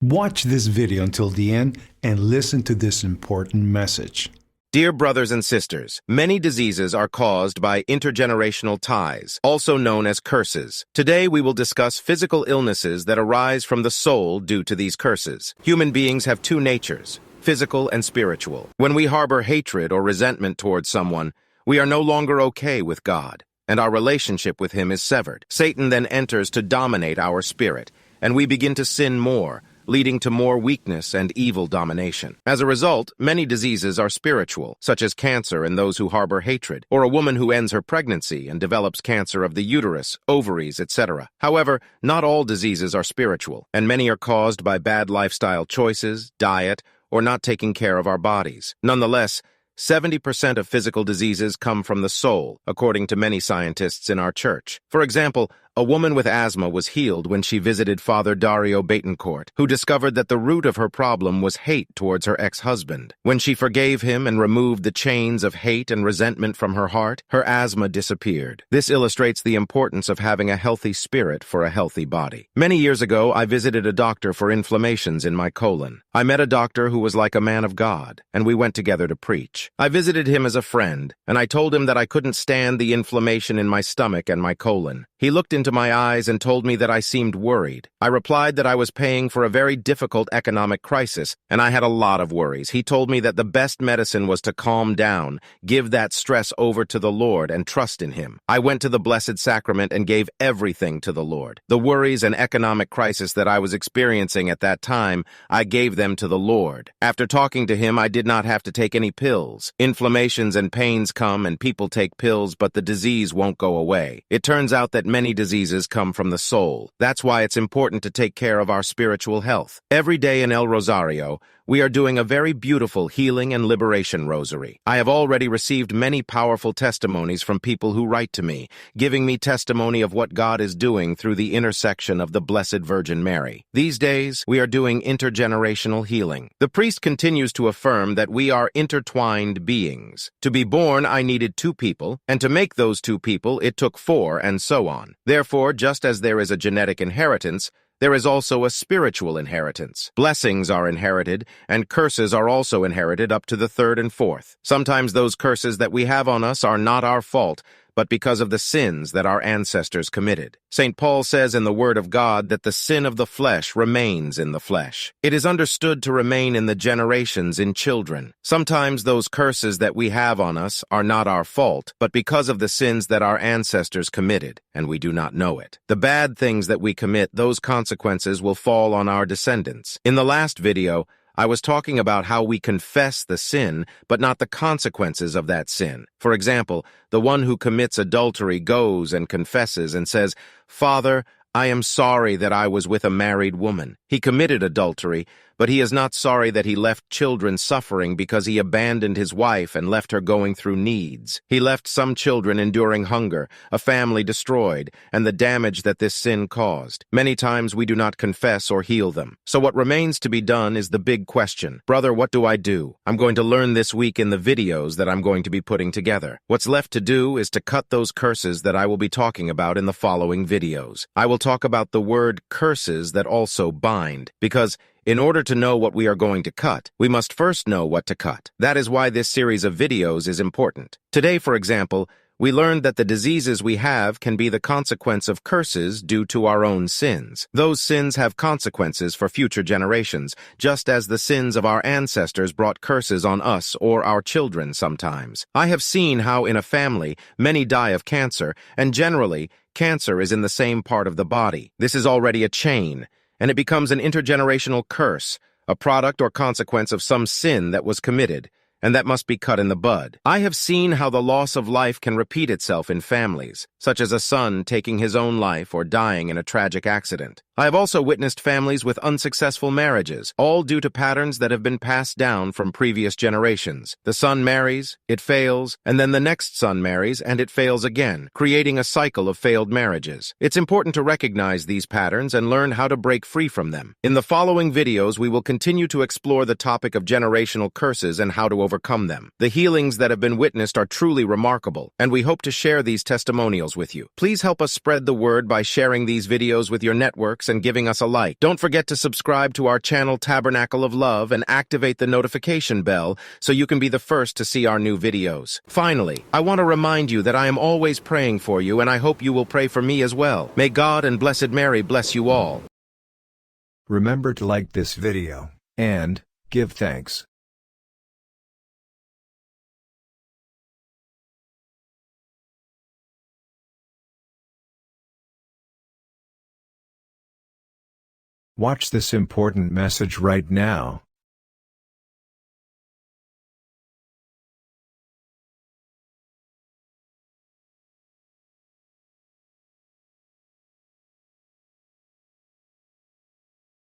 Watch this video until the end and listen to this important message. Dear brothers and sisters, many diseases are caused by intergenerational ties, also known as curses. Today we will discuss physical illnesses that arise from the soul due to these curses. Human beings have two natures, physical and spiritual. When we harbor hatred or resentment towards someone, we are no longer okay with God, and our relationship with Him is severed. Satan then enters to dominate our spirit, and we begin to sin more, leading to more weakness and evil domination. As a result, many diseases are spiritual, such as cancer in those who harbor hatred, or a woman who ends her pregnancy and develops cancer of the uterus, ovaries, etc. However, not all diseases are spiritual, and many are caused by bad lifestyle choices, diet, or not taking care of our bodies. Nonetheless, 70% of physical diseases come from the soul, according to many scientists in our church. For example, a woman with asthma was healed when she visited Father Dario Betancourt, who discovered that the root of her problem was hate towards her ex-husband. When she forgave him and removed the chains of hate and resentment from her heart, her asthma disappeared. This illustrates the importance of having a healthy spirit for a healthy body. Many years ago, I visited a doctor for inflammations in my colon. I met a doctor who was like a man of God, and we went together to preach. I visited him as a friend, and I told him that I couldn't stand the inflammation in my stomach and my colon. He looked into my eyes and told me that I seemed worried. I replied that I was paying for a very difficult economic crisis, and I had a lot of worries. He told me that the best medicine was to calm down, give that stress over to the Lord, and trust in Him. I went to the Blessed Sacrament and gave everything to the Lord. The worries and economic crisis that I was experiencing at that time, I gave them to the Lord. After talking to Him, I did not have to take any pills. Inflammations and pains come and people take pills, but the disease won't go away. It turns out that many diseases come from the soul. That's why it's important to take care of our spiritual health. Every day in El Rosario, we are doing a very beautiful healing and liberation rosary. I have already received many powerful testimonies from people who write to me, giving me testimony of what God is doing through the intercession of the Blessed Virgin Mary. These days, we are doing intergenerational healing. The priest continues to affirm that we are intertwined beings. To be born, I needed two people, and to make those two people, it took four, and so on. Therefore, just as there is a genetic inheritance, there is also a spiritual inheritance. Blessings are inherited, and curses are also inherited up to the third and fourth. Sometimes those curses that we have on us are not our fault, but because of the sins that our ancestors committed. St. Paul says in the Word of God that the sin of the flesh remains in the flesh. It is understood to remain in the generations in children. Sometimes those curses that we have on us are not our fault, but because of the sins that our ancestors committed, and we do not know it. The bad things that we commit, those consequences will fall on our descendants. In the last video, I was talking about how we confess the sin, but not the consequences of that sin. For example, the one who commits adultery goes and confesses and says, "Father, I am sorry that I was with a married woman." He committed adultery, but he is not sorry that he left children suffering because he abandoned his wife and left her going through needs. He left some children enduring hunger, a family destroyed, and the damage that this sin caused. Many times we do not confess or heal them. So what remains to be done is the big question. Brother, what do I do? I'm going to learn this week in the videos that I'm going to be putting together. What's left to do is to cut those curses that I will be talking about in the following videos. I will talk about the word curses that also bind, because in order to know what we are going to cut, we must first know what to cut. That is why this series of videos is important. Today, for example, we learned that the diseases we have can be the consequence of curses due to our own sins. Those sins have consequences for future generations, just as the sins of our ancestors brought curses on us or our children sometimes. I have seen how in a family, many die of cancer, and generally, cancer is in the same part of the body. This is already a chain, and it becomes an intergenerational curse, a product or consequence of some sin that was committed, and that must be cut in the bud. I have seen how the loss of life can repeat itself in families, such as a son taking his own life or dying in a tragic accident. I have also witnessed families with unsuccessful marriages, all due to patterns that have been passed down from previous generations. The son marries, it fails, and then the next son marries, and it fails again, creating a cycle of failed marriages. It's important to recognize these patterns and learn how to break free from them. In the following videos, we will continue to explore the topic of generational curses and how to overcome them. The healings that have been witnessed are truly remarkable, and we hope to share these testimonials with you. Please help us spread the word by sharing these videos with your networks and giving us a like. Don't forget to subscribe to our channel Tabernacle of Love and activate the notification bell so you can be the first to see our new videos. Finally, I want to remind you that I am always praying for you, and I hope you will pray for me as well. May God and Blessed Mary bless you all. Remember to like this video, and give thanks. Watch this important message right now.